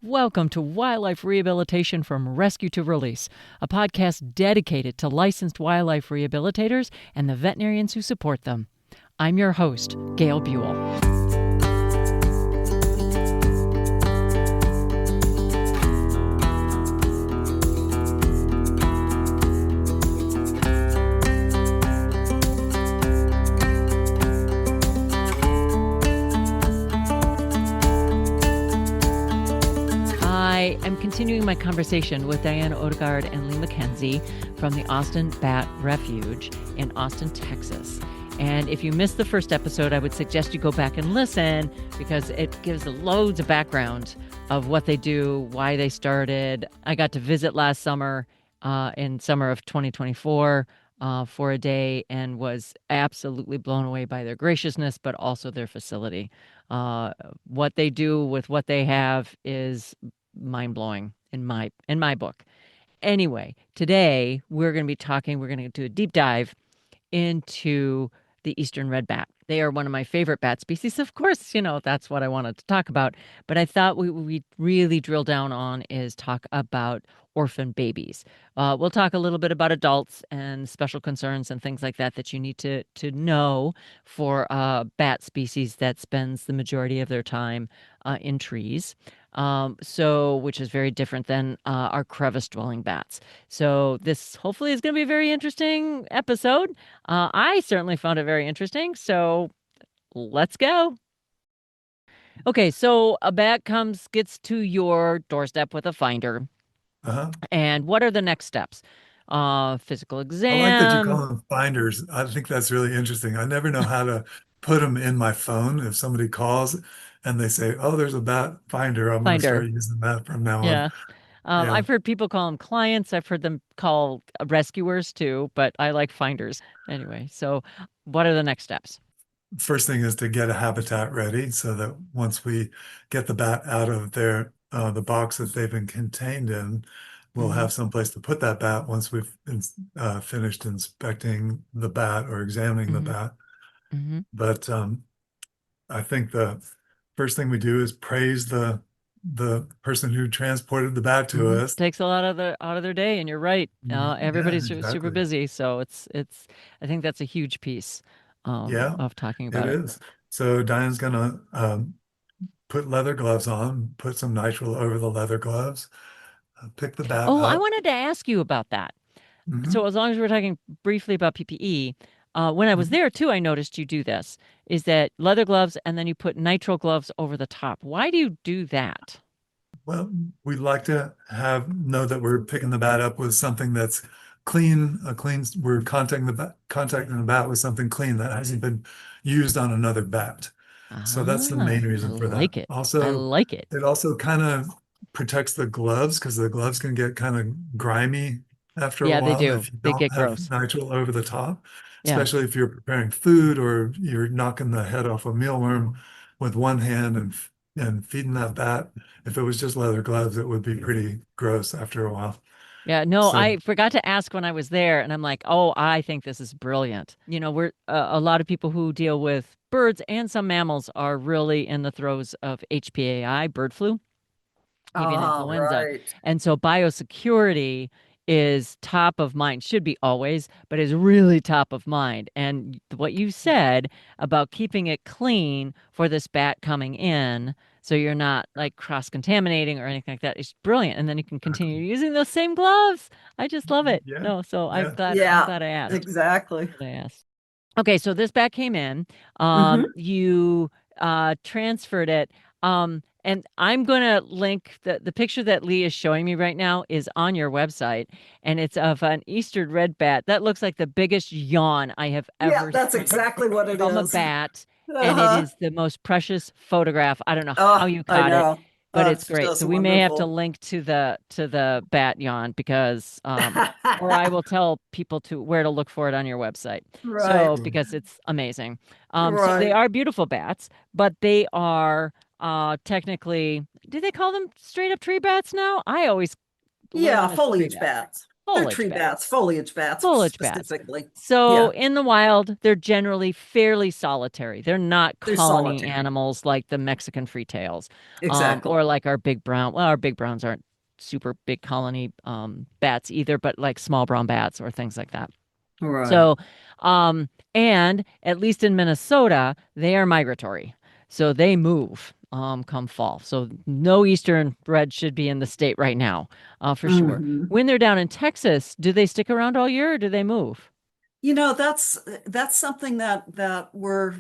Welcome to Wildlife Rehabilitation from Rescue to Release, a podcast dedicated to licensed wildlife rehabilitators and the veterinarians who support them. I'm your host, Gail Buell. I'm continuing my conversation with Dianne Odegard and Lee Mackenzie from the Austin Bat Refuge in Austin, Texas. And if you missed the first episode, I would suggest you go back and listen because it gives loads of background of what they do, why they started. I got to visit last summer in summer of 2024 for a day and was absolutely blown away by their graciousness, but also their facility. What they do with what they have is mind-blowing in my book. Anyway, today we're going to do a deep dive into the eastern red bat. They are one of my favorite bat species. Of course, that's what I wanted to talk about. But I thought we really drill down on is talk about orphan babies. We'll talk a little bit about adults and special concerns and things like that you need to know for a bat species that spends the majority of their time in trees. Which is very different than our crevice-dwelling bats. So this hopefully is going to be a very interesting episode. I certainly found it very interesting. So let's go. Okay, so a bat gets to your doorstep with a finder. And what are the next steps? Physical exam. I like that you call them finders. I think that's really interesting. I never know how to put them in my phone. If somebody calls and they say, "Oh, there's a bat finder," I'm going to start using that from now on. I've heard people call them clients. I've heard them call rescuers too, but I like finders. Anyway, so what are the next steps? First thing is to get a habitat ready so that once we get the bat out of the box that they've been contained in, we'll have some place to put that bat once we've finished inspecting the bat or examining the bat. But I think the first thing we do is praise the person who transported the bat to us. It takes a lot out of their day, and you're right. Everybody's super busy, so it's I think that's a huge piece of talking about it. It is. So Diane's gonna put leather gloves on, put some nitrile over the leather gloves, pick the bat up. I wanted to ask you about that. So as long as we're talking briefly about PPE, when I was there too, I noticed you do this, is that leather gloves and then you put nitrile gloves over the top. Why do you do that? Well, we'd like to know that we're picking the bat up with something that's clean, we're contacting the bat with something clean that hasn't been used on another bat. So that's the main reason for that. I like it. It also kind of protects the gloves because the gloves can get kind of grimy after a while. Yeah, they do. If you they don't get have gross. nitrile over the top, especially if you're preparing food or you're knocking the head off a mealworm with one hand and feeding that bat. If it was just leather gloves, it would be pretty gross after a while. Yeah, no, I forgot to ask when I was there, and I'm like, oh, I think this is brilliant. We're a lot of people who deal with birds and some mammals are really in the throes of HPAI, bird flu, even influenza. Right. And so biosecurity is top of mind, should be always, but is really top of mind. And what you said about keeping it clean for this bat coming in, so you're not like cross-contaminating or anything like that, is brilliant. And then you can continue using those same gloves. I just love it. I'm glad I asked. Exactly. I asked. Okay, so this bat came in. You transferred it. And I'm going to link the picture that Lee is showing me right now is on your website. And it's of an eastern red bat. That looks like the biggest yawn I have ever seen. Yeah, that's exactly what it is. From a bat. And it is the most precious photograph. I don't know how you caught it, but it's great. So we may have to link to the bat yawn because, or I will tell people where to look for it on your website. Right. So because it's amazing. So they are beautiful bats, but they are technically, do they call them straight up tree bats now? I always foliage bats. They're Foliage tree bats. bats, foliage bats Foliage bats. specifically. So Yeah, in the wild, they're generally fairly solitary. They're not they're colony solitary. animals like the Mexican freetails, Exactly. or like our big brown. Well, our big browns aren't super big colony bats either, but like small brown bats or things like that. Right. So, and at least in Minnesota, they are migratory. So they move come fall. So no Eastern red should be in the state right now, for sure. Hmm. When they're down in Texas, do they stick around all year or do they move? That's something that we're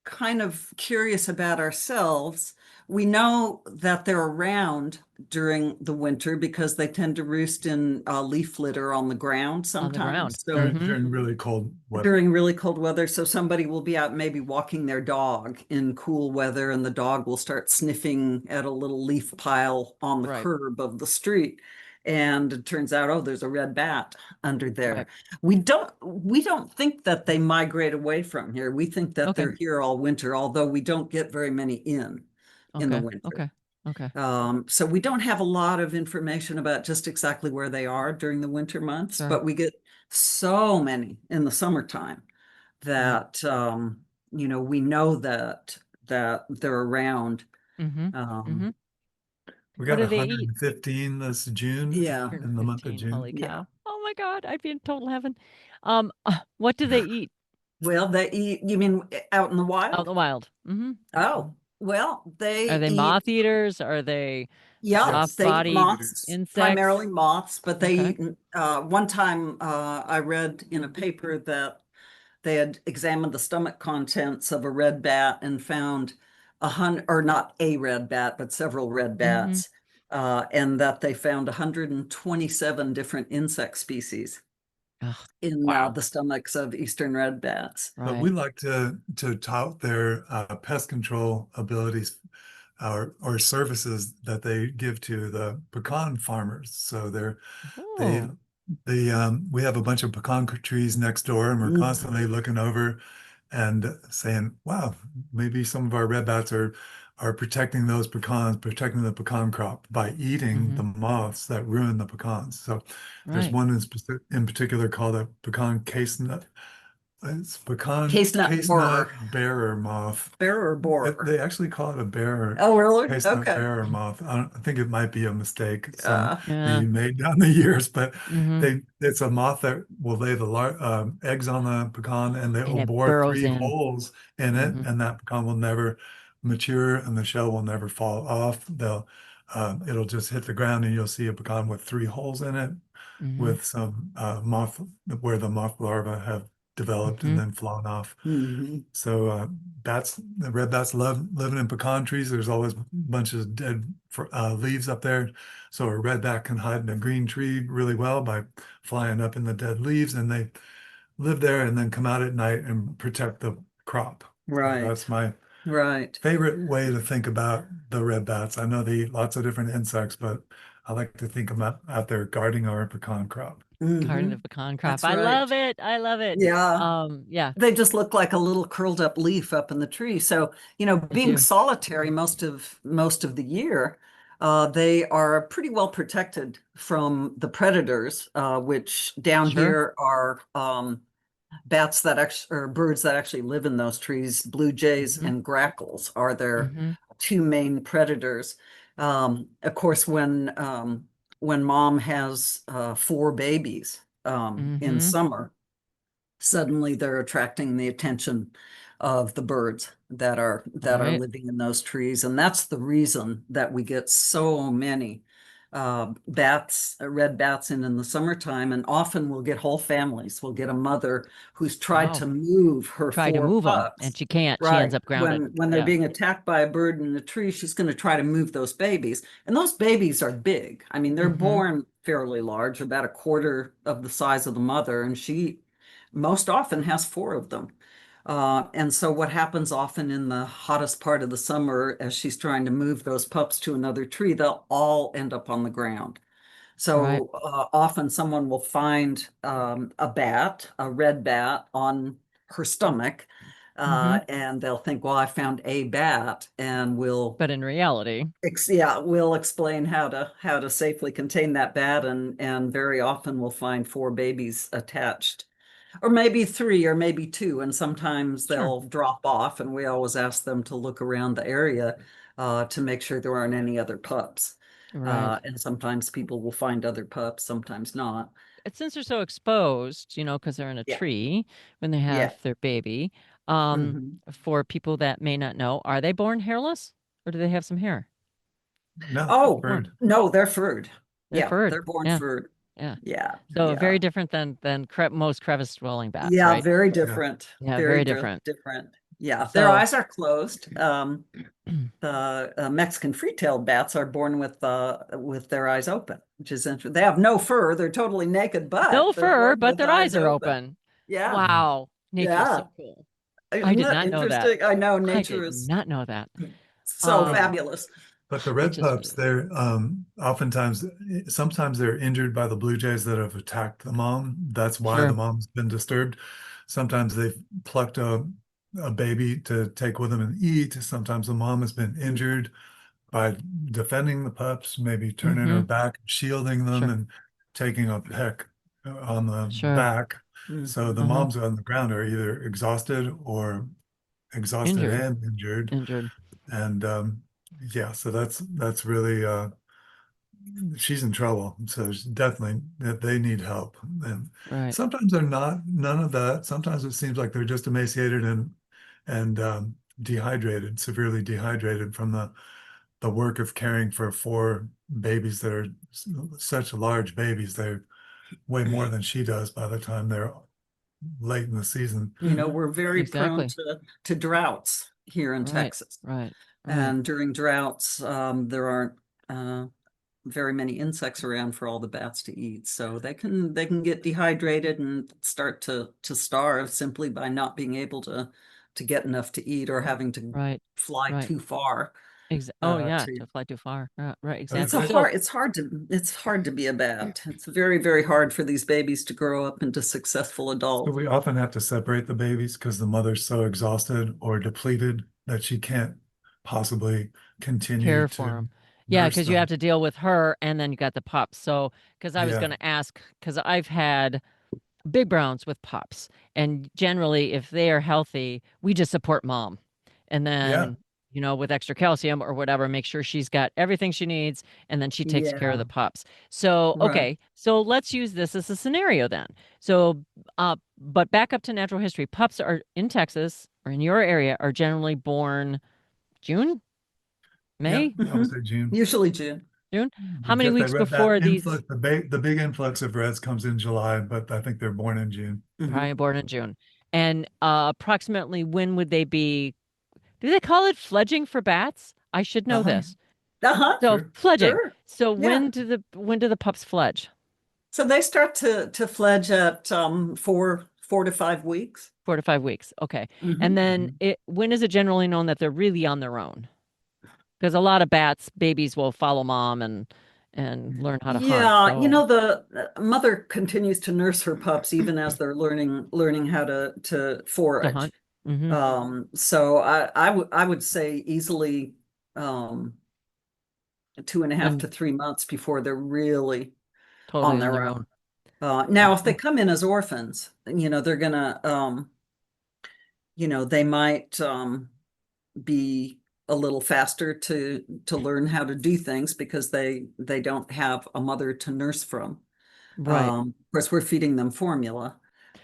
kind of curious about ourselves. We know that they're around during the winter because they tend to roost in leaf litter on the ground On the ground. sometimes. So Hmm. During really cold weather. during really cold weather, so somebody will be out maybe walking their dog in cool weather, and the dog will start sniffing at a little leaf pile on the Right, curb of the street. And it turns out, oh, there's a red bat under right. there. We don't think that they migrate away from here. We think that Okay, they're here all winter, although we don't get very many in the okay, winter. okay, okay. So we don't have a lot of information about just exactly where they are during the winter months, Sure. but we get so many in the summertime Right. that we know that they're around. Mm-hmm. Um, Mm-hmm. We What got do they eat? 115 this June, yeah, in the month of 115. June. Holy yeah. cow. Oh my God, I'd be in total heaven. What do they eat Well, they eat, you mean out in the out in wild? the wild? Mm-hmm. Oh, well, Are they they eat, moth eaters? Are they yeah, Yes, they eat soft-bodied moths, primarily insects? moths, but they Okay. eat, one time I read in a paper that they had examined the stomach contents of a red bat and found or not a red bat, but several red Mm-hmm. bats, and that they found 127 different insect species Oh, in wow. the stomachs of eastern red bats. but we Right. like to tout their pest control abilities or services that they give to the pecan farmers. So they Oh. we have a bunch of pecan trees next door, and we're Mhm. constantly looking over and saying, "Wow, maybe some of our red bats are protecting those pecans, protecting the pecan crop by eating Mm-hmm. the moths that ruin the pecans." So there's Right. one in particular called a pecan case nut. It's pecan Case nut case nut borer, bearer moth. bearer borer. They actually call it a bearer, Oh, really? case nut Okay. bearer moth. I think it might be a mistake some Yeah. being made down the years, but Mm-hmm. it's a moth that will lay the eggs on the pecan, and they And will it bore burrows three in. holes in it, Mm-hmm. and that pecan will never mature, and the shell will never fall off. It'll just hit the ground, and you'll see a pecan with three holes in it, Mm-hmm. with some moth where the moth larvae have developed Mm-hmm. and then flown off. Hmm. So the red bats love living in pecan trees. There's always bunches of dead leaves up there. So a red bat can hide in a green tree really well by flying up in the dead leaves, and they live there and then come out at night and protect the crop. So Right, that's my right. favorite way to think about the red bats. I know they eat lots of different insects, but I like to think about out there guarding our pecan crop. Garden Hmm. of pecan crop. That's I right. love it. I love it. Yeah. Yeah, They just look like a little curled up leaf up in the tree. So, I being do. solitary most of the year, they are pretty well protected from the predators, which down Sure. here are bats that actually or birds that actually live in those trees. Blue jays Mm-hmm. and grackles are their Mm-hmm. two main predators. Of course, when mom has four babies in Mm-hmm. summer, suddenly they're attracting the attention of the birds that are Right. living in those trees, and that's the reason that we get so many red bats in the summertime. And often we'll get whole families. We'll get a mother who's tried Wow. to move her Try to four move them and pups. she can't. She Right. ends up grounded. When they're Yeah. being attacked by a bird in the tree, she's going to try to move those babies. And those babies are big. I mean, they're Mm-hmm. born fairly large, about a quarter of the size of the mother, and she most often has four of them. And so what happens often in the hottest part of the summer, as she's trying to move those pups to another tree, they'll all end up on the ground. Right. So often someone will find a red bat on her stomach, And they'll think, well, I found a bat, and But in reality, we'll explain how to safely contain that bat, and very often we'll find 4 babies attached, or maybe 3, or maybe 2, and sometimes Sure. they'll drop off, and we always ask them to look around the area to make sure there aren't any other pups. right. And sometimes people will find other pups, sometimes not. Since they're so exposed, because they're in a Yeah. tree when they Yeah. have their baby, Mhm. for people that may not know, are they born hairless or do they have some hair? No, Oh, bird. no, they're furred. They're Yeah, furred. they're born Yeah. furred. Yeah. Yeah, So yeah. very different than most crevice dwelling bats, Yeah, right? very different. Yeah, Very very different. different. Yeah, their So eyes are closed. The Mexican free-tailed bats are born with their eyes open, which is interesting. They have no fur. They're totally naked, but no they're fur, born but with their eyes are open. Yeah, Wow. Nature is yeah. so cool. Isn't I did that not know that. interesting? I know I nature did is not know that. so Um, fabulous. But the It red just pups, is. they're oftentimes, sometimes they're injured by the blue jays that have attacked the mom. That's why Sure. the mom's been disturbed. Sometimes they've plucked a baby to take with them and eat. Sometimes the mom has been injured by defending the pups, maybe turning her back, shielding them, Sure. and taking a peck on the Sure. back. So the Mhm. moms on the ground are either exhausted or exhausted Injured. and injured. Injured. And yeah, so that's really she's in trouble. So definitely that they need help. And Right. sometimes they're not, none of that. Sometimes it seems like they're just emaciated and dehydrated, severely dehydrated from the work of caring for 4 babies that are such large babies. They're way more than she does by the time they're late in the season. We're very prone Exactly. to droughts here in Right. Texas. Right. And during droughts, there aren't very many insects around for all the bats to eat. So they can get dehydrated and start to starve simply by not being able to get enough to eat, or having to Right. fly Right. too far. Oh yeah, to to fly too far. Right. It's Exactly. So it's hard to be a bat. It's very, very hard for these babies to grow up into successful So adults. we often have to separate the babies because the mother's so exhausted or depleted that she can't possibly continue care for to them. Yeah, nurse because you have them. to deal with her, and then you got the pups. So, because I was Yeah, going to ask, because I've had big browns with pups, and generally, if they are healthy, we just support mom, and yeah, then with extra calcium or whatever, make sure she's got everything she needs, and then she takes care of Yeah, the pups. So, right. okay, so let's use this as a scenario then. So, but back up to natural history, pups are in Texas or in your area are generally born June, yeah. May, I would say June. Usually June. June. How We many get weeks that before these? influx, the big influx of reds comes in July, but I think they're born in June. Probably born in June. And approximately when would they be? Do they call it fledging for bats? I should know Uh-huh. this. Uh-huh. So Sure. fledging. Sure. So Yeah. when do the pups fledge? So they start to fledge at 4 to 5 weeks. 4 to 5 weeks. Okay. Mhm. And then when is it generally known that they're really on their own? Because a lot of bats, babies will follow mom and learn how to hunt. Yeah, So the mother continues to nurse her pups even as they're learning how to to forage. hunt. Mm-hmm. So I would say easily 2.5 to 3 months before they're really Totally on on their their own. own. Now, if they come in as orphans, they're gonna they might be a little faster to learn how to do things because they don't have a mother to nurse from. Right. Of course, we're feeding them formula.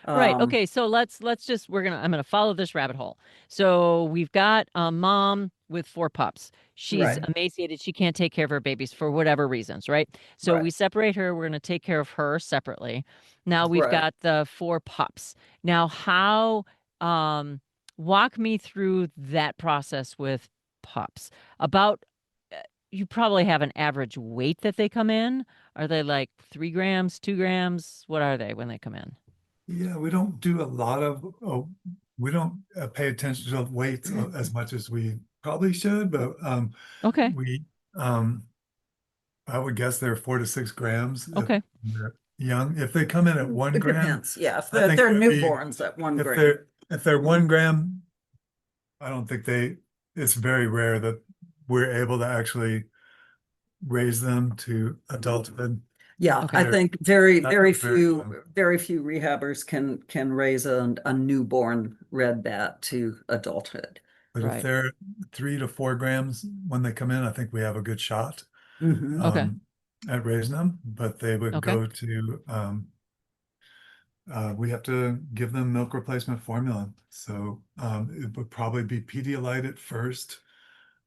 Right. Okay. So let's just I'm gonna follow this rabbit hole. So we've got a mom with 4 pups. She's Right, emaciated. She can't take care of her babies for whatever reasons, right? So right, we separate her. We're gonna take care of her separately. Now we've right. got the 4 pups. Now how um walk me through that process with pups. About you probably have an average weight that they come in. Are they like 3 grams, 2 grams? What are they when they come in? Yeah, we don't do a lot of, we don't pay attention to weights as much as we probably should, but Okay. we, I would guess they're 4 to 6 grams if Okay. they're young. If they come in at 1 It gram, depends. Yeah, if I they're think they'd be, newborns at 1 if gram. they're 1 gram, I don't think it's very rare that we're able to actually raise them to adulthood. Yeah, Okay. I think very, That's very very few, common. very few rehabbers can raise a newborn red bat to adulthood. But if Right. they're 3 to 4 grams when they come in, I think we have a good shot Mhm. Okay. at raising them. But they would Okay. go to we have to give them milk replacement formula. So it would probably be Pedialyte at first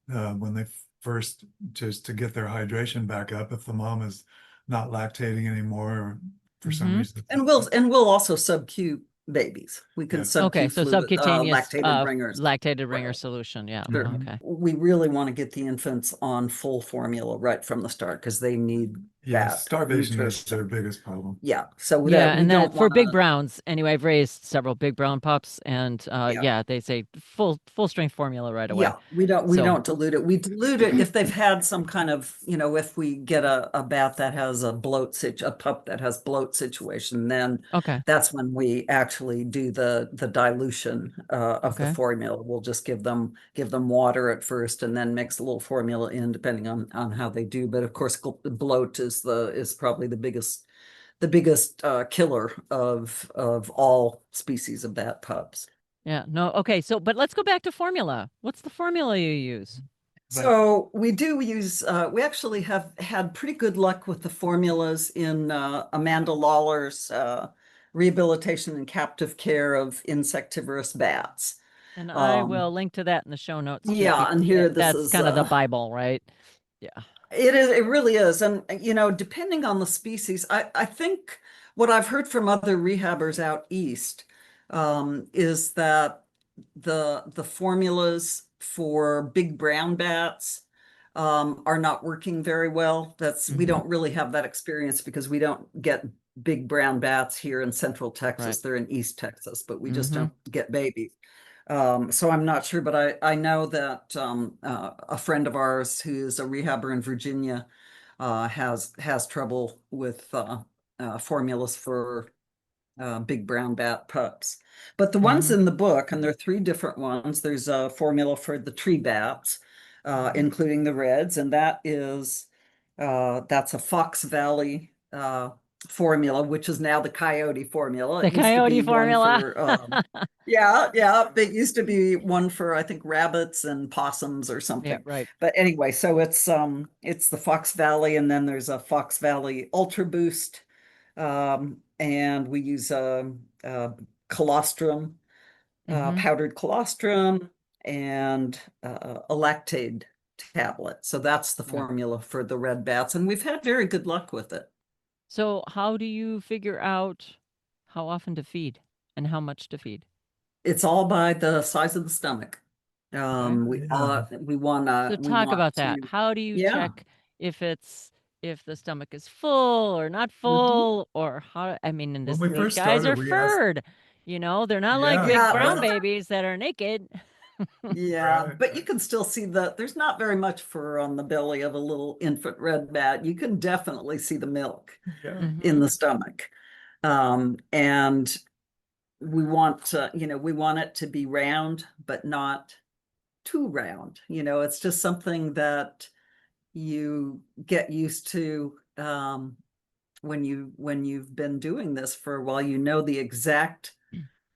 when they first, just to get their hydration back up. If the mom is not lactating anymore or for some Mhm. reason. And we'll also sub-Q babies. We can Yeah. Okay, sub-Q so fluid, subcutaneous lactated ringers. lactated ringer Right. solution. Yeah. Sure. Mhm. Okay. We really want to get the infants on full formula right from the start because they need Yeah, that starvation is their nutrition. biggest problem. Yeah, so Yeah, that we and don't that for want big to. browns, anyway, I've raised several big brown pups, and Yeah. yeah, they say full strength formula right away. Yeah, we So don't dilute it. We dilute it if they've had some kind of, if we get a bat that has a pup that has bloat situation, then okay, that's when we actually do the dilution of the okay, formula. We'll just give them water at first and then mix a little formula in depending on how they do. But of course, bloat is probably the biggest killer of all species of bat pups. yeah, no, okay. So, but let's go back to formula. What's the formula you use? So we do use, we actually have had pretty good luck with the formulas in Amanda Lawler's rehabilitation and captive care of insectivorous bats. And I will Um, link to that in the show notes too, yeah, and because here this that's is, kind of the Bible, right? Yeah. it really is. And, depending on the species, I think what I've heard from other rehabbers out east is that the formulas for big brown bats are not working very well. We Mhm. don't really have that experience because we don't get big brown bats here in Central Texas. Right. They're in East Texas, but we just Mhm. don't get babies. So I'm not sure, but I know that a friend of ours who's a rehabber in Virginia has trouble with formulas for big brown bat pups. But the ones Mhm. in the book, and there are 3 different ones, there's a formula for the tree bats, including the reds, and that's a Fox Valley formula, which is now the coyote formula. The It used to coyote be one formula. for yeah, it used to be one for I think rabbits and possums or Yeah, something. right. But anyway, so it's the Fox Valley, and then there's a Fox Valley Ultra Boost, and we use colostrum, Mhm. powdered colostrum, and a lactate tablet. So that's the Yeah. formula for the red bats, and we've had very good luck with it. So, how do you figure out how often to feed and how much to feed? It's all by the size of the stomach. Okay. We So talk want about that. to, How do you yeah. check if the stomach is full or not Mhm. full, or how, I mean, and When this, we these first guys are started, we asked, furred, they're not like yeah, big Yeah, brown but right, babies that are naked. yeah, right, but you can still see there's not very much fur on the belly of a little infant red bat. You can definitely see the milk yeah. in Mhm. the stomach. And we want it to be round, but not too round. It's just something that you get used to when you've been doing this for a while. You know the exact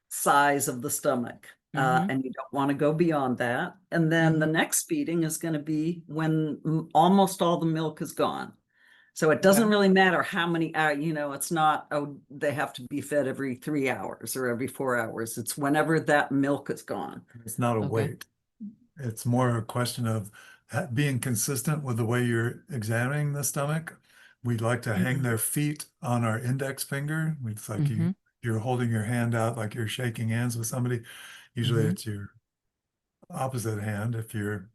size of the stomach, Mhm. and you don't want to go beyond that. And then the Mhm. next feeding is going to be when almost all the milk is gone. So it doesn't Okay. really matter how many hours, it's not, oh, they have to be fed every 3 hours or every 4 hours. It's whenever that milk is gone. It's not a Okay. weight. It's more a question of being consistent with the way you're examining the stomach. We'd like to hang their feet on our index finger. It's like Mhm. you're holding your hand out like you're shaking hands with somebody. Usually Mhm. it's your opposite hand. If you're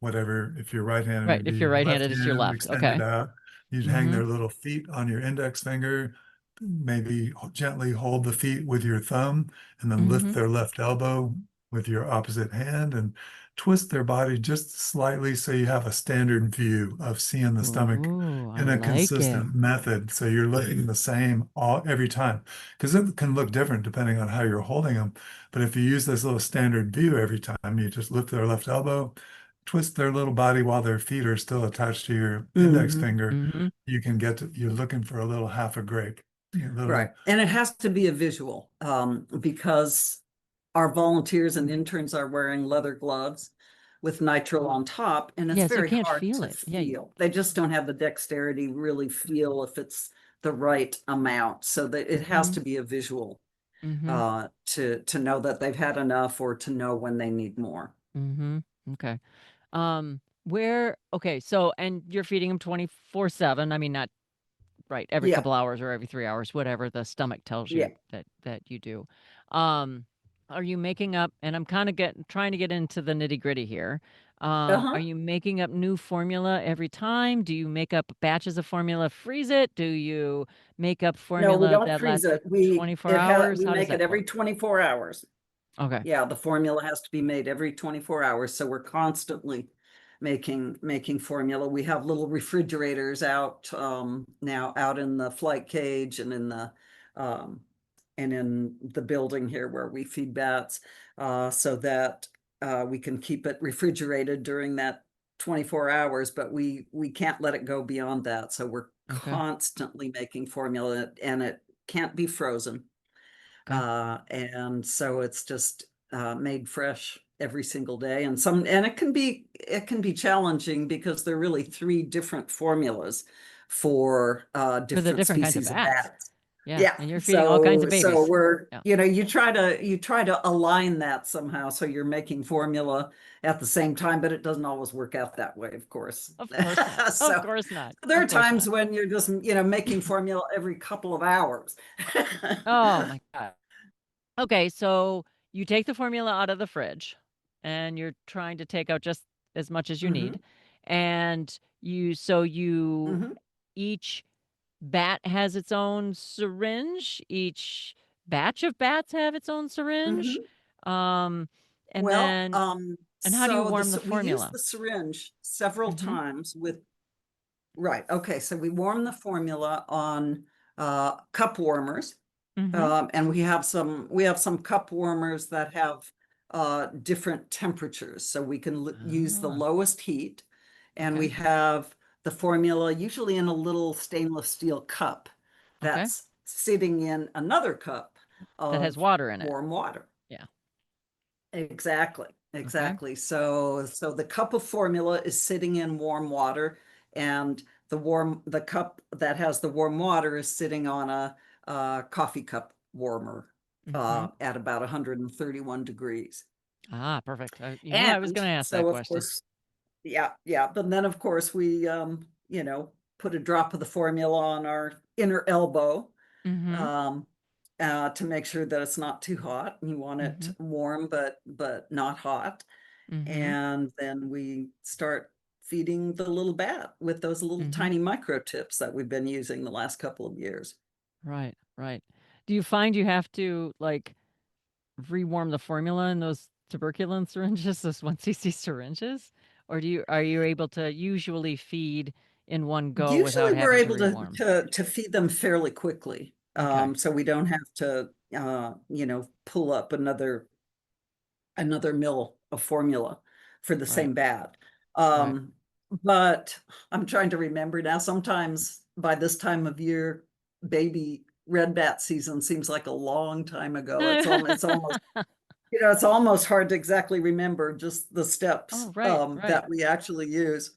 right-handed, Right. it'd be If you're your left right-handed, it's your hand left. extended Okay. out. You'd hang Mhm. their little feet on your index finger, maybe gently hold the feet with your thumb, and then lift Mhm. their left elbow with your opposite hand, and twist their body just slightly so you have a standard view of seeing the stomach Ooh, I in a like it. consistent method. So you're looking the same every time, because it can look different depending on how you're holding them. But if you use this little standard view every time, you just lift their left elbow, twist their little body while their feet are still attached to your index finger. Mm-hmm. You can get to, you're looking for a little half a grape. Right. And it has to be a visual, because our volunteers and interns are wearing leather gloves with nitrile on top, and it's Yeah, so you very can't hard feel to it. Yeah. feel. They just don't have the dexterity really feel if it's the right amount. So that it has to be a visual to know that they've had enough or to know when they need more. Okay. Okay, so, and you're feeding them 24/7. I mean, not right every Yeah. couple hours or every 3 hours, whatever the stomach tells Yeah. you that you do. Are you making up, and I'm kind of trying to get into the nitty-gritty here. Uh-huh. Are you making up new formula every time? Do you make up batches of formula, freeze it? Do you make up No, we formula don't that freeze lasts it. 24 hours? We How does make it that every work? 24 hours. Okay. Yeah, the formula has to be made every 24 hours. So we're constantly making formula. We have little refrigerators out now out in the flight cage and um, in the building here where we feed bats, so that we can keep it refrigerated during that 24 hours, but we can't let it go beyond that. So we're Okay. constantly making formula, and it can't be frozen. Okay. And so it's just made fresh every single day. And it can be challenging because there are really three different formulas for For the different different kinds of species of bats. bats. Yeah, Yeah. and you're feeding all kinds of So babies. we're, Yeah. you try to align that somehow. So you're making formula at the same time, but it doesn't always work out that way, of course. Of course not. Of So course not. there are Of course times not. when you're just, making formula every couple of hours. Oh my God. Okay, so you take the formula out of the fridge and you're trying to take out just as much as you hmm need. And you hmm each bat has its own syringe, each batch of bats have its own syringe. hmm Um, and Well, then and how do you warm the we use formula? the syringe several Mm-hmm. times with, right. Okay. So we warm the formula on cup warmers. Mm-hmm. And we have some cup warmers that have different temperatures. So we can use the Ah, lowest heat, and we okay. have the formula usually in a little stainless steel cup Okay. that's sitting in another cup That has of water in it. warm water. Yeah. Exactly, Okay. exactly. So the cup of formula is sitting in warm water, and the cup that has the warm water is sitting on a coffee cup warmer Mm-hmm. at about 131 degrees. Ah, perfect. You knew I was And going to ask that so of question. course, yeah, yeah. But then of course we put a drop of the formula on our inner elbow, Mm-hmm. um, to make sure that it's not too hot. You want it Mm-hmm. warm, but not hot. Mm-hmm. And then we start feeding the little bat with those little Mm-hmm. tiny micro tips that we've been using the last couple of years. Right, right. Do you find you have to like rewarm the formula in those tuberculin syringes, those 1 cc syringes? Or are you able to usually feed in one go without Usually we're having to able rewarm? to feed them fairly quickly. Okay. So we don't have to pull up another mill of formula for the Right. same bat. Right. Um, but I'm trying to remember now, sometimes by this time of year, baby red bat season seems like a long time ago. It's almost, it's almost hard to exactly remember just the steps Oh, right, right. that we actually use.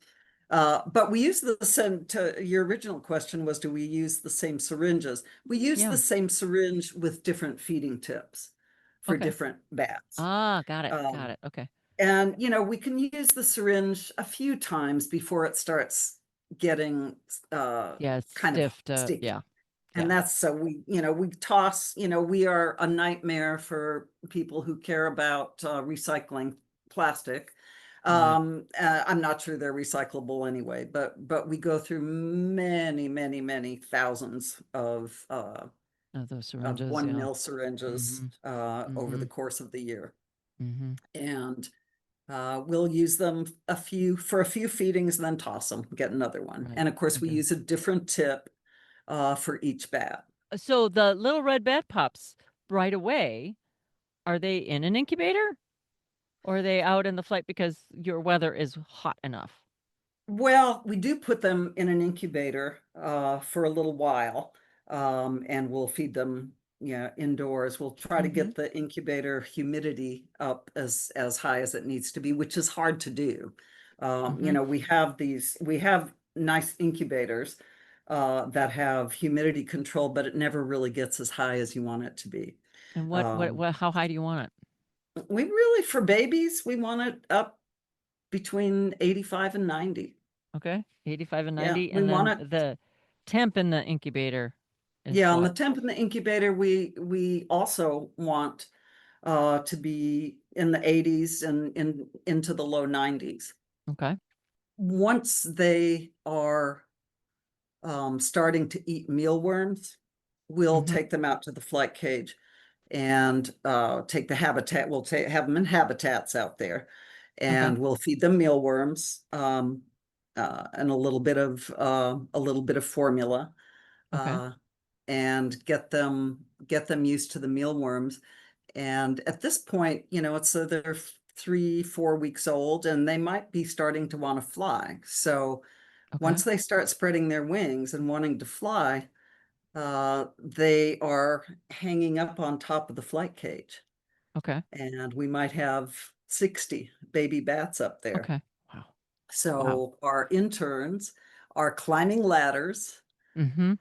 But we use the same, to your original question was, do we use the same syringes? We use Yeah. the same syringe with different feeding tips for Okay. different bats. Ah, got it. Got Um, it. Okay. and we can use the syringe a few times before it starts getting Yeah, it's kind of stiff to, sticky. yeah. And Yeah. that's, so we toss, we are a nightmare for people who care about recycling plastic. Right. I'm not sure they're recyclable anyway, but we go through many, many, many thousands Those of syringes, 1 yeah. mil syringes Mm-hmm. over Mm-hmm. the course of the year. Mm-hmm. And We'll use them for a few feedings and then toss them, get another one. Right. And of course, we Okay. use a different tip for each bat. So the little red bat pups right away, are they in an incubator or are they out in the flight because your weather is hot enough? Well, we do put them in an incubator for a little while, and we'll feed them, indoors. We'll try to get the incubator humidity up as high as it needs to be, which is hard to do. We have nice incubators that have humidity control, but it never really gets as high as you want it to be. And Um, how high do you want it? we really, for babies, we want it up between 85 and 90. Okay, 85 and Yeah, 90, we and want then it. the temp in the incubator is Yeah, on the what? temp in the incubator, we also want to be in the 80s and into the low 90s. Okay. Once they are starting to eat mealworms, we'll Mm-hmm. take them out to the flight cage and take the habitat. We'll have them in habitats out there, Okay. and we'll feed them mealworms and a little bit of formula. Okay. And get them used to the mealworms. And at this point, they're 3-4 weeks old, and they might be starting to want to fly. So Okay. once they start spreading their wings and wanting to fly, they are hanging up on top of the flight cage, Okay. and we might have 60 baby bats up there. Okay. Wow. Wow. So our interns are climbing ladders, Mm-hmm.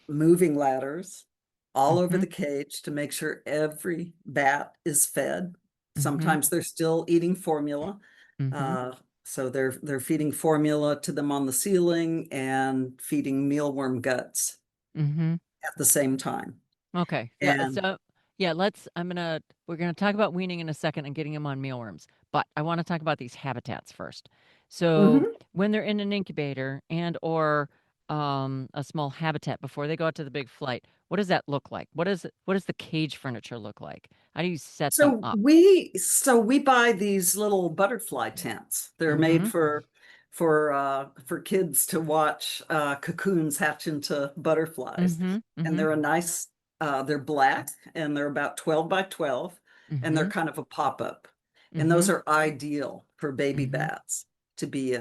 moving ladders all over Mm-hmm. the cage to make sure every bat is fed. Mm-hmm. Sometimes they're still eating formula. Mm-hmm. So they're feeding formula to them on the ceiling and feeding mealworm guts Mm-hmm. at the same time. Okay. And So yeah, we're gonna talk about weaning in a second and getting them on mealworms, but I want to talk about these habitats first. So mhm. when they're in an incubator and or a small habitat before they go out to the big flight, what does that look like? What does the cage furniture look like? How do you set them So up? we buy these little butterfly tents. They're made Mm-hmm. for kids to watch cocoons hatch into butterflies. Mm-hmm. And Mm-hmm. they're black, and they're about 12 by 12, and they're Mm-hmm. kind of a pop-up. And Mm-hmm. those are ideal for baby Mm-hmm. bats to be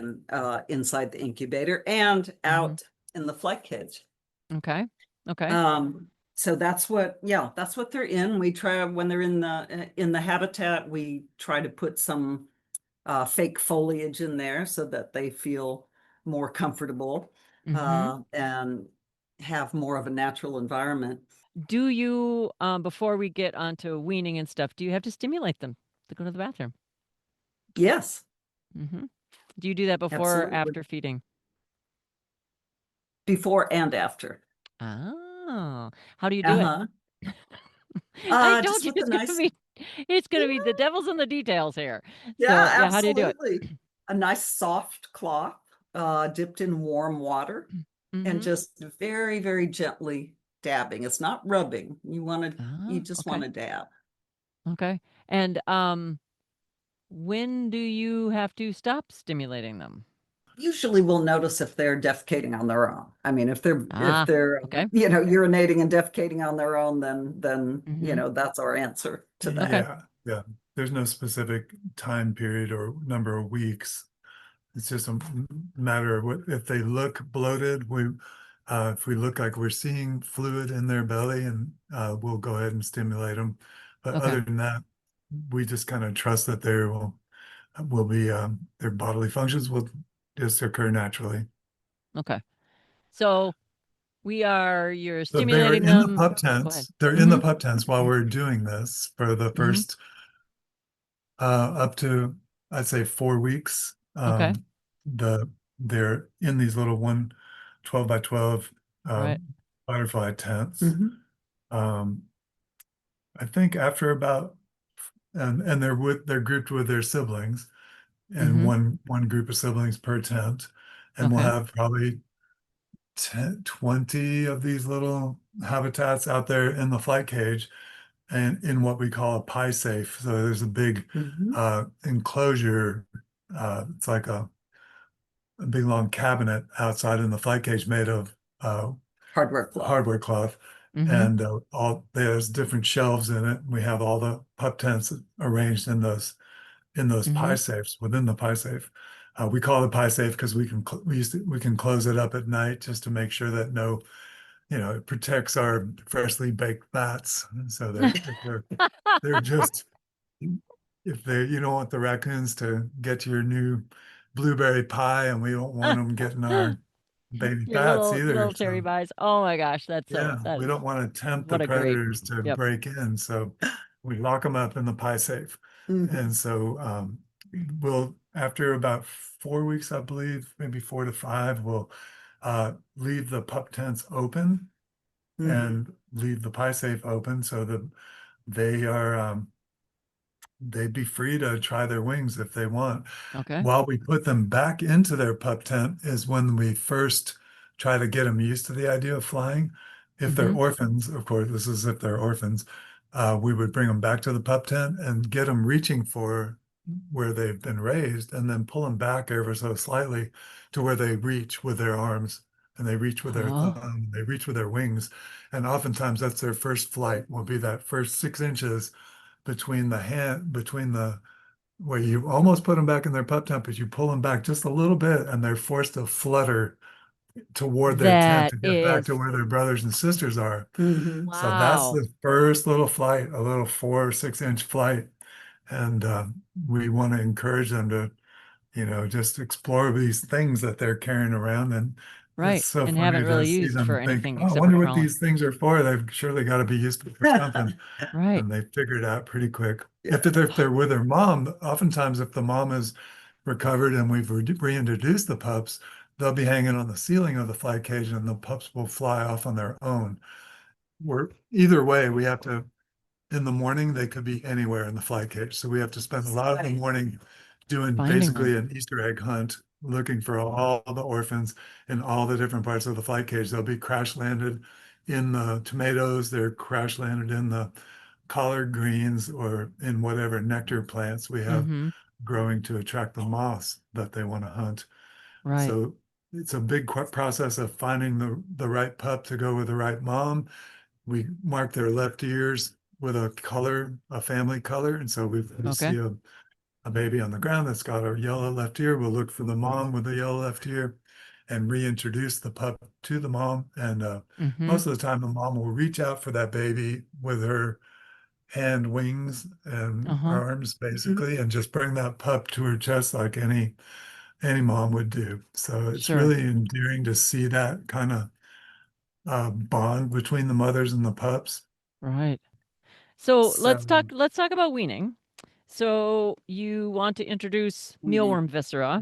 inside the incubator and Mm-hmm. out in the flight cage. Okay. Okay. So that's what they're in. We try, when they're in the habitat, we try to put some fake foliage in there so that they feel more comfortable Mm-hmm. and have more of a natural environment. Do you, before we get onto weaning and stuff, do you have to stimulate them to go to the bathroom? Yes, Mm-hmm. Do you do that before or absolutely. after feeding? Before and after. Oh, how do you do it? Uh-huh. I told Just you with the nice, it's yeah, gonna be the devil's in the details here. yeah, So yeah, how do you do it? absolutely. A nice soft cloth dipped in warm water, and Mm-hmm. just very, very gently dabbing. It's not rubbing. You Ah, just want okay. to dab. Okay. And when do you have to stop stimulating them? Usually we'll notice if they're defecating on their own. I mean, if Ah, they're okay. urinating and defecating on their own, then Mm-hmm. that's our answer to that. Okay. Yeah, yeah. There's no specific time period or number of weeks. It's just a matter of what if they look bloated. If we look like we're seeing fluid in their belly, and we'll go ahead and stimulate them. But Okay. other than that, we just kind of trust that will be their bodily functions will just occur naturally. Okay. So you're So they're stimulating in the them. pup Go ahead. tents. They're in Mm-hmm. the pup tents while we're doing this for the Mm-hmm. first up to I'd say 4 weeks. Okay. The they're in these little 12 by 12 Right. butterfly tents. Mhm. Um, I think after about and they're grouped with their siblings, and Mm-hmm. one group of siblings per tent, and we'll Okay. have probably 10, 20 of these little habitats out there in the flight cage. and in what we call a pie safe. So there's a big Mhm. enclosure. It's like a big long cabinet outside in the flight cage made of Hardware cloth. hardware cloth. Mm-hmm. And all there's different shelves in it. We have all the pup tents arranged in those Mm-hmm. pie safes within the pie safe. We call it pie safe because we can close it up at night just to make sure that no, it protects our freshly baked bats. So that if they're just if they you don't want the raccoons to get to your new blueberry pie, and we don't want them getting our baby Your bats either. little cherry So pies. Oh my gosh, yeah, that we is don't want to tempt the what a great. predators to Yep. break in. So we lock them up in the pie safe. Mhm. And so we'll, after about 4 weeks, I believe, maybe 4 to 5, we'll leave the pup tents open Mhm. and leave the pie safe open so that they are they'd be free to try their wings if they want. Okay. While we put them back into their pup tent is when we first try to get them used to the idea of flying. If they're Mm-hmm. orphans, of course, this is if they're orphans, we would bring them back to the pup tent and get them reaching for where they've been raised, and then pull them back ever so slightly to where they reach with their arms, and they reach with their Oh, thumb, they reach with their wings. And oftentimes that's their first flight, will be that first 6 inches between the where you almost put them back in their pup tent, but you pull them back just a little bit, and they're forced to flutter toward their tent that to get back is to where their brothers and sisters are. Mhm. So that's wow. the first little flight, a little 4 or 6 inch flight. And we want to encourage them to, just explore these things that they're carrying around. And it's Right. so And funny haven't to really see used for them think, anything oh, I except for wonder what crawling. these things are for. They've surely got to be useful for something. Right. And they figure it out pretty quick. Yeah. If they're with their mom, oftentimes if the mom is recovered and we've reintroduced the pups, they'll be hanging on the ceiling of the flight cage, and the pups will fly off on their own. Either way, we have to, in the morning, they could be anywhere in the flight cage. So we have to spend a lot of the morning doing Finding them. basically an Easter egg hunt, looking for all the orphans in all the different parts of the flight cage. They'll be crash landed in the tomatoes, they're crash landed in the collard greens, or in whatever nectar plants we have Mm-hmm. growing to attract the moths that they want to hunt. Right. So it's a big process of finding the right pup to go with the right mom. We mark their left ears with a color, a family color. And so if we Okay. see a baby on the ground that's got a yellow left ear, we'll look for the mom with the yellow left ear and reintroduce the pup to the mom. And Mm-hmm. most of the time, the mom will reach out for that baby with her hand, wings, and Uh-huh. arms, basically, and just bring that pup to her chest like any mom would do. So it's Sure. really endearing to see that kind of bond between the mothers and the pups. Right. So So let's talk about weaning. So you want to introduce Weaning. mealworm viscera.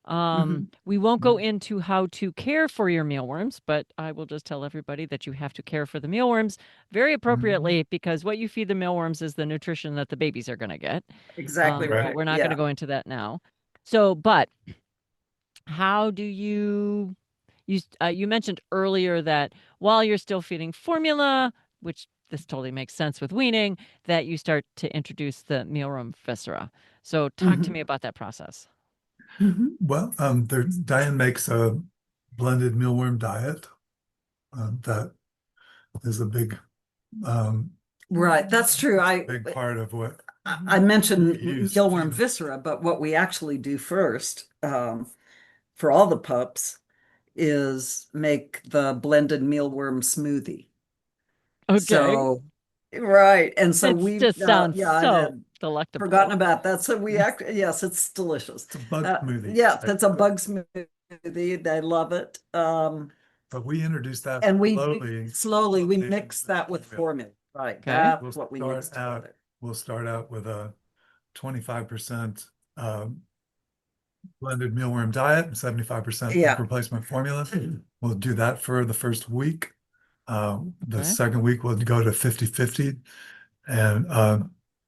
Mhm. We won't go Mhm. into how to care for your mealworms, but I will just tell everybody that you have to care for the mealworms very Mhm. appropriately, because what you feed the mealworms is the nutrition that the babies are going to get. Exactly But right. we're not going to Yeah. go into that now. So, but how do you mentioned earlier that while you're still feeding formula, which this totally makes sense with weaning, that you start to introduce the mealworm viscera. So talk to Mhm. me about that process. Mhm. Well, Diane makes a blended mealworm diet. That is a um, Right. That's true. big part of what I we mentioned use to mealworm feed them. viscera, but what we actually do first, for all the pups, is make the blended mealworm smoothie. Okay. So, right. And so It just sounds yeah, I so had forgotten delectable. about that. So we act, yes, it's delicious. It's a bug smoothie, Yeah, that's a basically. bug smoothie. I love it. But we introduce that And we slowly we with mix that with formula. formula. Right. Okay. That's what we mix together. We'll start out with a 25% blended mealworm diet and 75% milk Yeah. replacement formula. We'll do that for the first week. The Okay. second week we'll go to 50-50, and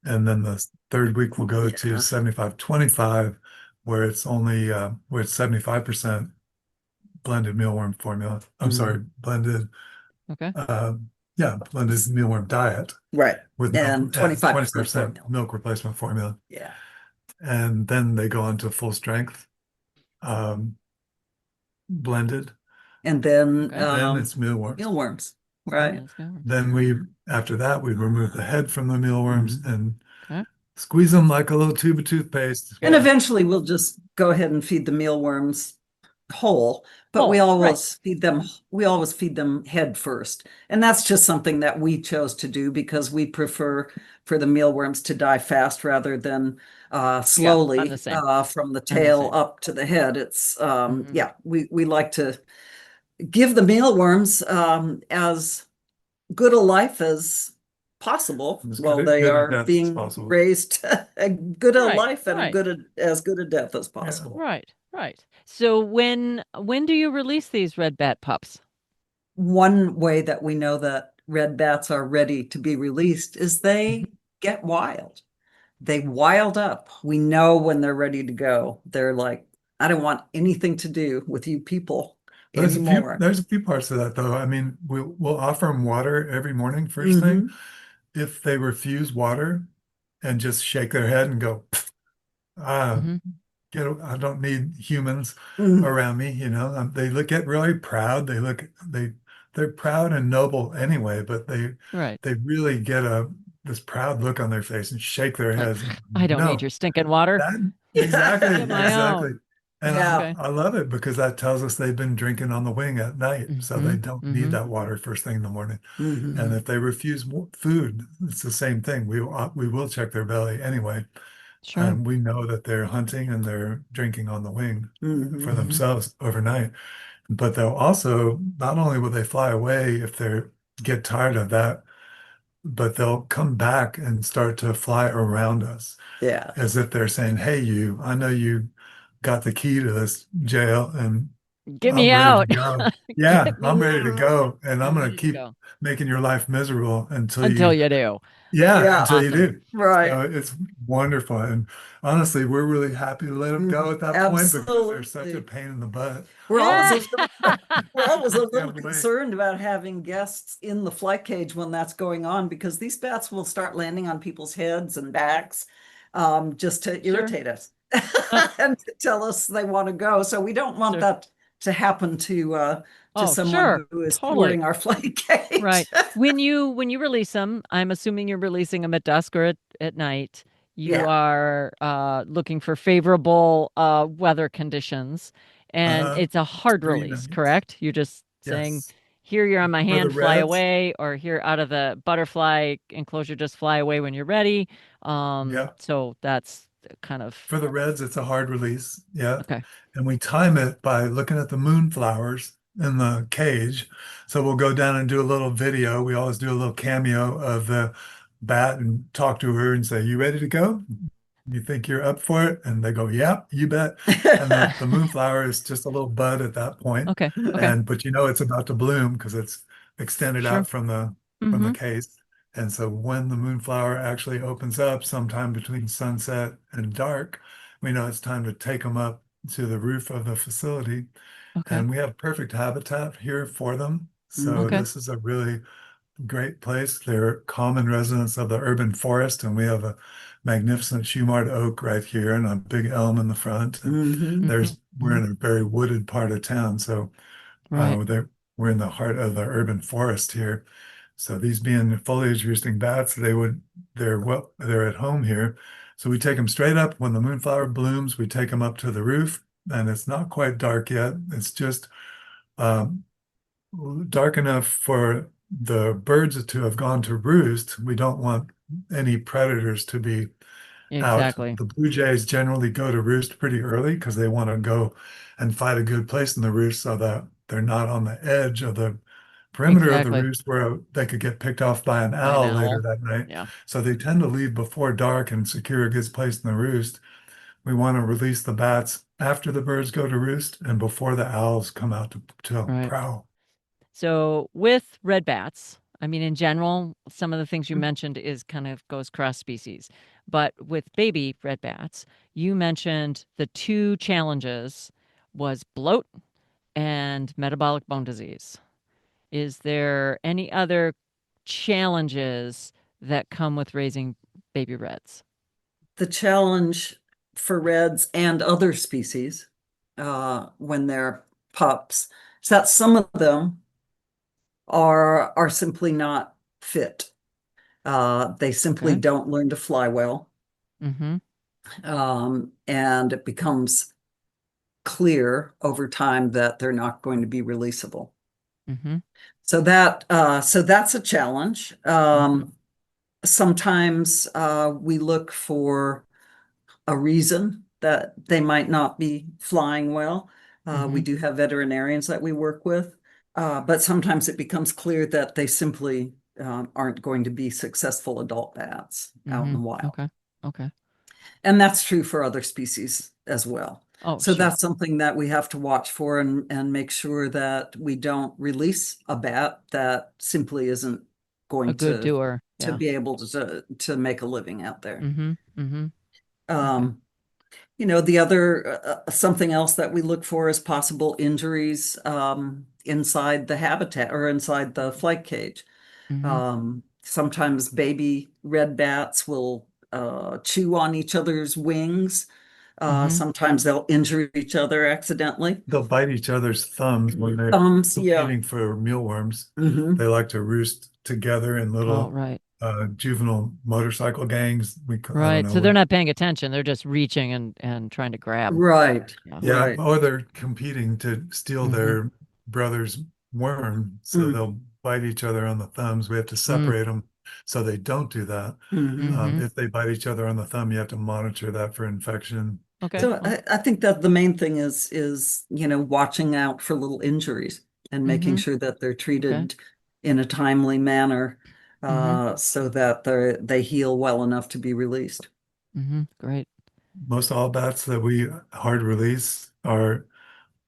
then the third week we'll go to Yeah. 75-25, where it's only where it's 75% blended mealworm formula. I'm sorry, blended Okay. yeah, blended mealworm diet Right. with And 25% 25% formula. milk replacement formula. Yeah. And then they go on to full strength, blended. And then Okay. Then it's mealworms. mealworms. Right. Let's go. Then after that, we remove the head from the mealworms and Okay. squeeze them like a little tube of toothpaste. And eventually we'll just go ahead and feed the mealworms whole, but we Whole, right. always feed them head first. And that's just something that we chose to do because we prefer for the mealworms to die fast rather than slowly I'm the same. from the the tail same. up to the head. It's Mhm. yeah, we like to give the mealworms as good a life as possible As while good a they death are as being possible. raised a good a Right, life and right. as good a death as possible. Right, right. So when do you release these red bat pups? One way that we know that red bats are ready to be released is they Mm-hmm. get wild. They wild up. We know when they're ready to go. They're like, I don't want anything to do with you people anymore. There's a few parts of that though. I mean, we'll offer them water every morning first thing. Mhm. If they refuse water and just shake their head and go, ah, Mhm. I don't need humans Mhm. around me, get really proud. They're proud and noble anyway, but Right. they really get this proud look on their face and shake their Like, heads. I don't need No, your stinking water. that exactly, Get my exactly. own. And Yeah. Okay. I love it because that tells us they've been drinking on the wing at night, so they Mhm. don't need Mhm. that water first thing in the morning. Mhm. And if they refuse food, it's the same thing. We will check their belly anyway. Sure. And we know that they're hunting and they're drinking on the wing for Mhm. themselves overnight. But they'll also, not only will they fly away if they get tired of that, but they'll come back and start to fly around us Yeah. as if they're saying, hey, I know you got the key to this jail and Get me I'm ready to out. go. Yeah, Get me I'm ready to out. go. And I'm I'm going to ready to keep go. making your life miserable until Until you do. Yeah. until you Awesome. do. Right. So it's wonderful. And honestly, we're really happy to let them go at that point because they're such a Absolutely. pain in the butt. We're always Yeah. we're always a little Can't wait. concerned about having guests in the flight cage when that's going on because these bats will start landing on people's heads and backs just to Sure. irritate us and to tell us they want to go. So we don't want Sure. that to happen to Oh, someone sure. who is Totally. touring our flight cage. Right. When you release them, I'm assuming you're releasing them at dusk or at night. You Yeah. are looking for favorable weather conditions, and it's a hard Very release, nice. correct? You're just saying, Yes. here you're on my For the hand, fly reds, away, or here out of the butterfly enclosure, just fly away when you're ready. yeah. So that's kind of For the reds, it's a hard release. Yeah. okay. And we time it by looking at the moonflowers in the cage. So we'll go down and do a little video. We always do a little cameo of the bat and talk to her and say, you ready to go? You think you're up for it? And they go, yeah, you bet. And the moonflower is just a little bud at that point. Okay. Okay. But it's about to bloom because it's extended Sure. out from the Mm-hmm. case. And so when the moonflower actually opens up sometime between sunset and dark, we know it's time to take them up to the roof of the facility. Okay. And we have perfect habitat here for them. So Okay. this is a really great place. They're common residents of the urban forest, and we have a magnificent Shumard oak right here and a big elm in the front. And Mhm. we're in a very wooded part of town, so Right. we're in the heart of the urban forest here. So these being foliage roosting bats, they're at home here. So we take them straight up when the moonflower blooms. We take them up to the roof, and it's not quite dark yet. It's just um, dark enough for the birds to have gone to roost. We don't want any predators to be out. Exactly. The blue jays generally go to roost pretty early because they want to go and find a good place in the roost so that they're not on the edge of the perimeter of the Exactly. roost where they could get picked off by an By an owl later owl. that night. Yeah. So they tend to leave before dark and secure a good place in the roost. We want to release the bats after the birds go to roost and before the owls come out to Right. prowl. So with red bats, I mean, in general, some of the things you mentioned is kind of goes cross species. But with baby red bats, you mentioned the two challenges was bloat and metabolic bone disease. Is there any other challenges that come with raising baby reds? The challenge for reds and other species when they're pups is that some of them are simply not fit. They simply Okay. don't learn to fly well. Mm-hmm. And it becomes clear over time that they're not going to be releasable. Mm-hmm. So that's a challenge. Sometimes we look for a reason that they might not be flying well. We do have veterinarians that we work with, but sometimes it becomes clear that they simply aren't going to be successful adult bats out in the wild. Okay. Okay. And that's true for other species as well. Oh, So sure. that's something that we have to watch for and make sure that we don't release a bat that simply isn't A going good to doer. Yeah. be able to make a living out there. Mm-hmm. Mm-hmm. The other something else that we look for is possible injuries inside the habitat or inside the flight cage. Sometimes baby red bats will chew on each other's wings. Sometimes they'll injure each other accidentally. They'll bite each other's thumbs when they're Thumbs, yeah. competing for mealworms. Mhm. They like to roost together in Oh, little right. juvenile motorcycle gangs. I don't Right. know So they're what- not paying attention. They're just reaching and trying to grab. Right. Yeah, Right. or they're competing to steal their brother's worm, so they'll bite each other on the thumbs. We have to separate them so they don't do that. If they bite each other on the thumb, you have to monitor that for infection. Okay. So I think that the main thing is watching out for little injuries and making sure that they're treated in a timely manner so that they heal well enough to be released. Great. Most all bats that we hard release are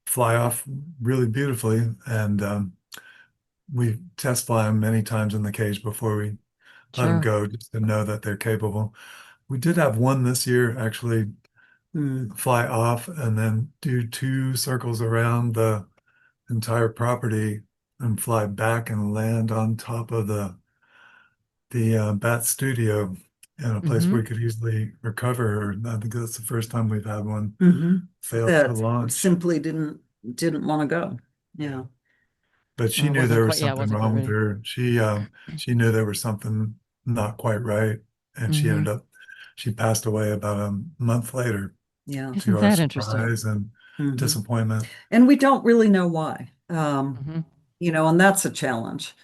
fly off really beautifully, and we test fly them many times in the cage before we let them Sure. go, just to know that they're capable. We did have one this year actually fly off and then do 2 circles around the entire property and fly back and land on top of the bat studio in a place we could easily recover. I think that's the first time we've had one fail to That launch. simply didn't want to go. Yeah. But she Well, it knew wasn't there was quite- yeah, it something wasn't quite wrong with ready. her. She knew there was something not quite right, and she passed away about a month later Yeah. Isn't to our that interesting? surprise and disappointment. And we don't really know why. Mm-hmm. And that's a challenge.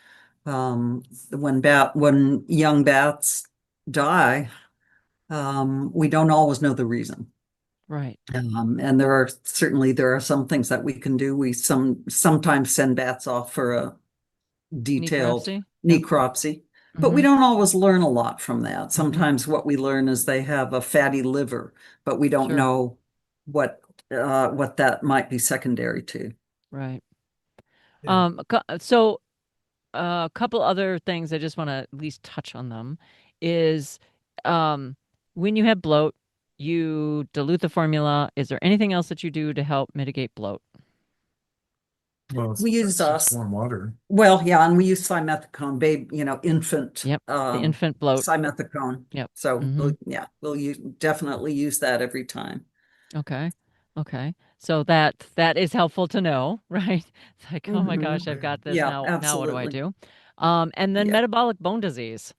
When young bats die, we don't always know the reason. Right. And there are some things that we can do. We sometimes send bats off for a detailed Necropsy? necropsy, but we don't always learn a lot from that. Sometimes what we learn is they have a fatty liver, but we don't Sure. know what that might be secondary to. Right. Yeah. So a couple other things I just want to at least touch on them is when you have bloat, you dilute the formula. Is there anything else that you do to help mitigate bloat? Well, We use it's just warm water. Well, yeah, and we use simethicone, infant. Yep. The infant bloat. Simethicone. Yep. So we'll definitely use that every time. Okay. Okay. So that is helpful to know, right? It's like, oh my gosh, I've got this Yeah, now. Now what do I absolutely. do? And then Yeah. metabolic bone disease.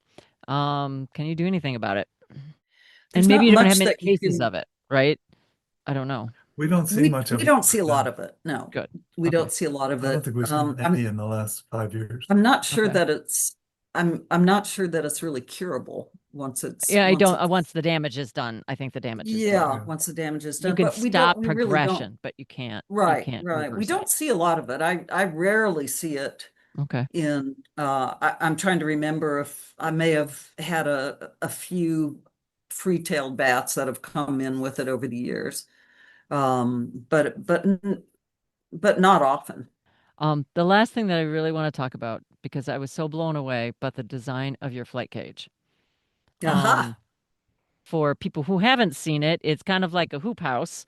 Can you do anything about it? There's And maybe not you don't have much many that you cases can. of it, right? I don't know. We don't see We much of it. don't see a lot of it. No, Good. we Okay. don't see a lot of I don't it. think we've seen any in the last 5 years. I'm not sure Okay. that it's. I'm not sure that it's really curable once it's. Yeah, I once don't. it's- Once the damage is done, I think the damage is done. Yeah, once the damage is done. You can but we stop we really don't. progression, but you can't. You Right, can't right. We reverse don't it. see a lot of it. I rarely see it Okay. in. I'm trying to remember if I may have had a few free-tailed bats that have come in with it over the years, but not often. The last thing that I really want to talk about, because I was so blown away, but the design of your flight cage. Aha. For people who haven't seen it, it's kind of like a hoop house,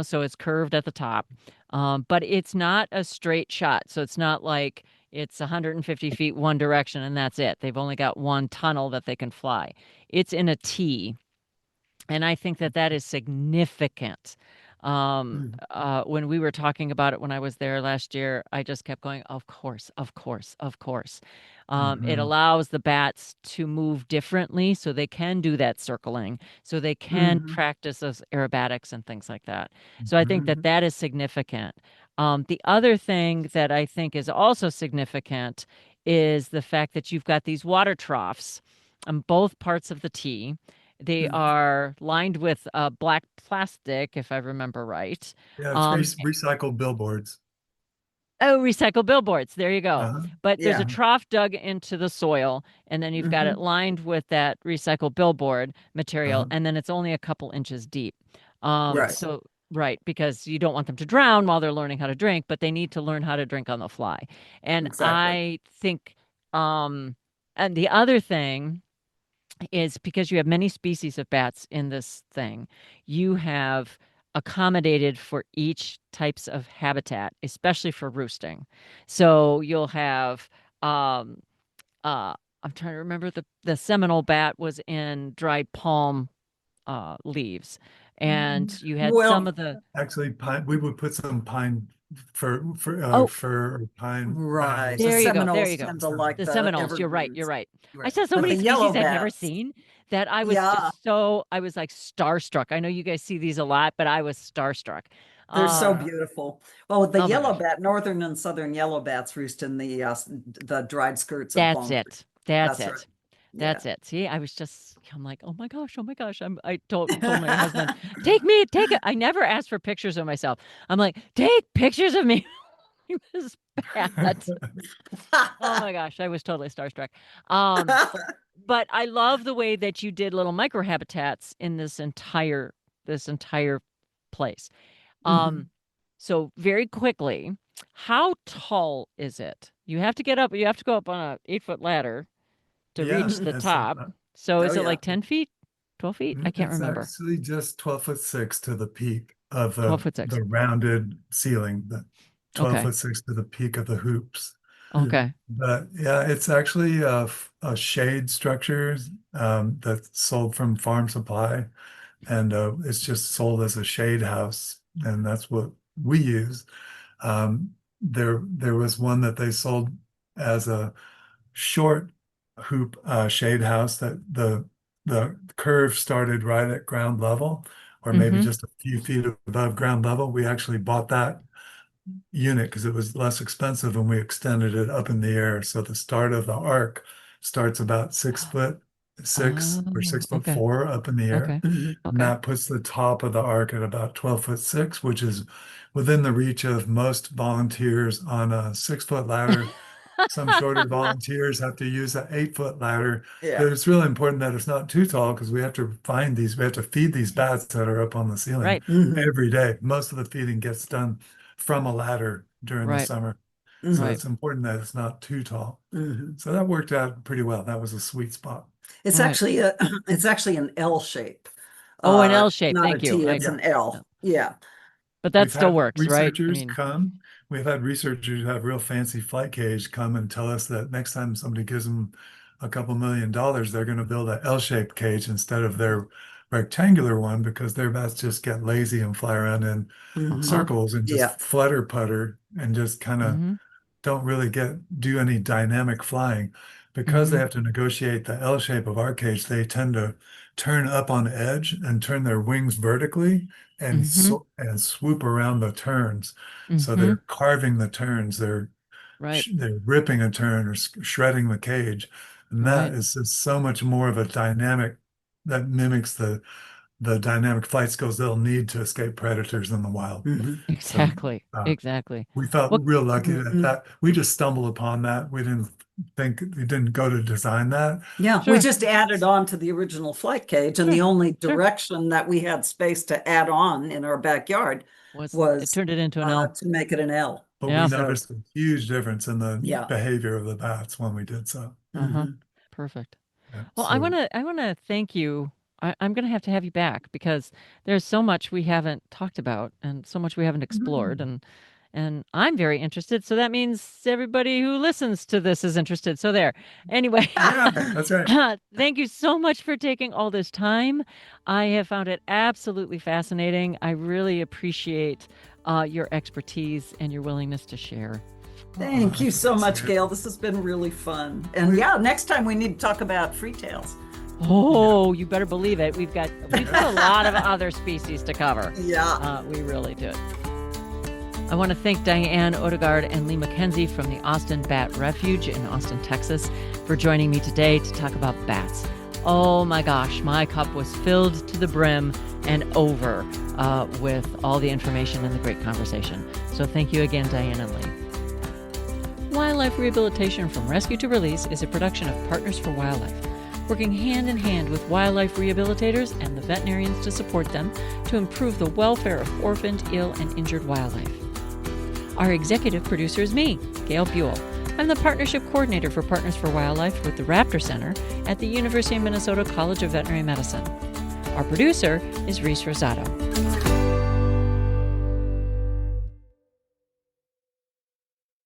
so it's curved at the top. But it's not a straight shot. So it's not like it's 150 feet one direction and that's it. They've only got one tunnel that they can fly. It's in a T. And I think that that is significant. When we were talking about it when I was there last year, I just kept going, of course, of course, of course. It allows the bats to move differently so they can do that circling, so they can practice those aerobatics and things like that. So I think that that is significant. The other thing that I think is also significant is the fact that you've got these water troughs on both parts of the T. They are lined with black plastic, if I remember right. Yeah, it's recycled billboards. Oh, recycled billboards. There you go. But there's Yeah. a trough dug into the soil, and then you've got it lined with that recycled billboard material, and then it's only a couple inches deep. Right. So, right, because you don't want them to drown while they're learning how to drink, but they need to learn how to drink on the fly. And Exactly. I think, and the other thing is because you have many species of bats in this thing, you have accommodated for each types of habitat, especially for roosting. So you'll have I'm trying to remember, the Seminole bat was in dried palm leaves, and you had some of the Actually, pine. We would put some pine fir or pine Right. boughs. There you go. There Seminoles you go. tend to like The the Seminoles. You're right. You're evergreens. right. I Right. saw so But many the species yellow I'd never bats, seen that I was yeah, I was like starstruck. I know you guys see these a lot, but I was starstruck. they're so Um, beautiful. Well, the oh my yellow gosh. bat, northern and southern yellow bats roost in the dried skirts of That's palm trees. it. That's That's right. it. Yeah. That's it. See, I'm like, oh my gosh, oh my gosh. I told my husband, take it. I never asked for pictures of myself. I'm like, take pictures of me. It was bad. Oh my gosh, I was totally starstruck. But I love the way that you did little microhabitats in this entire place. Um, so very quickly, how tall is it? You have to go up on a 8-foot ladder to Yeah, reach the it's top. So Oh, is it yeah. like 10 feet, 12 feet? I can't it's remember. actually just 12'6" to the peak of 12'6". the rounded ceiling. The Okay. 12'6" to the peak of the hoops. Okay. But yeah, it's actually a shade structure that's sold from Farm Supply, and it's just sold as a shade house, and that's what we use. There was one that they sold as a short hoop shade house that the curve started right at ground level, or maybe Mm-hmm. just a few feet above ground level. We actually bought that unit because it was less expensive, and we extended it up in the air. So the start of the arc starts about 6'6" or Oh, 6'4" up in the air. okay. And Okay. that puts the top of the arc at about 12'6", which is within the reach of most volunteers on a 6-foot ladder. Some shorter volunteers have to use an 8-foot ladder. Yeah. But it's really important that it's not too tall because we have to feed these bats that are up on the ceiling Right. every day. Most of the feeding gets done from a ladder during the Right. summer. So Right. it's important that it's not too tall. Mhm. So that worked out pretty well. That was a sweet spot. It's Right. actually it's actually an L shape. Oh, an L shape. Not a Thank you. T, it's an L. Yeah. But that We've still had works, right? I researchers mean, come. We've had researchers who have real fancy flight cage come and tell us that next time somebody gives them a couple $1 million, they're going to build an L-shaped cage instead of their rectangular one because their bats just get lazy and fly around in circles and Yeah. just flutter putter and just kind of mm-hmm. don't really do any dynamic flying. Because they have to negotiate the L shape of our cage, they tend to turn up on edge and turn their wings vertically and and swoop around the turns. So Mm-hmm. they're carving the turns. Right. They're ripping a turn or shredding the cage, and that Right. is just so much more of a dynamic that mimics the dynamic flight skills they'll need to escape predators in the wild. Exactly. So, Exactly. we felt Well, real lucky that we just stumbled upon that. We didn't go to design that. Yeah, Sure. we just added on to the original flight cage, and Sure. the only Sure. direction that we had space to add on in our backyard it was turned it into an L. to make it an L. But Yeah. we So, noticed a huge difference in the yeah. behavior of the bats when we did so. Uh-huh. Perfect. Yeah, Well, so I wanna thank you. I'm gonna have to have you back because there's so much we haven't talked about and so much we haven't explored, and And I'm very interested. So that means everybody who listens to this is interested. So there. Anyway, Yeah, that's right. thank you so much for taking all this time. I have found it absolutely fascinating. I really appreciate your expertise and your willingness to share. Thank you so much, Gail. This has been really fun. And yeah, next time we need to talk about freetails. Oh, you better believe it. We've got a lot of other species to cover. Yeah. We really do. I want to thank Dianne Odegard and Lee Mackenzie from the Austin Bat Refuge in Austin, Texas, for joining me today to talk about bats. Oh my gosh, my cup was filled to the brim and over with all the information and the great conversation. So thank you again, Dianne and Lee. Wildlife Rehabilitation from Rescue to Release is a production of Partners for Wildlife, working hand in hand with wildlife rehabilitators and the veterinarians to support them to improve the welfare of orphaned, ill, and injured wildlife. Our executive producer is me, Gail Buell. I'm the partnership coordinator for Partners for Wildlife with the Raptor Center at the University of Minnesota College of Veterinary Medicine. Our producer is Reese Rosado.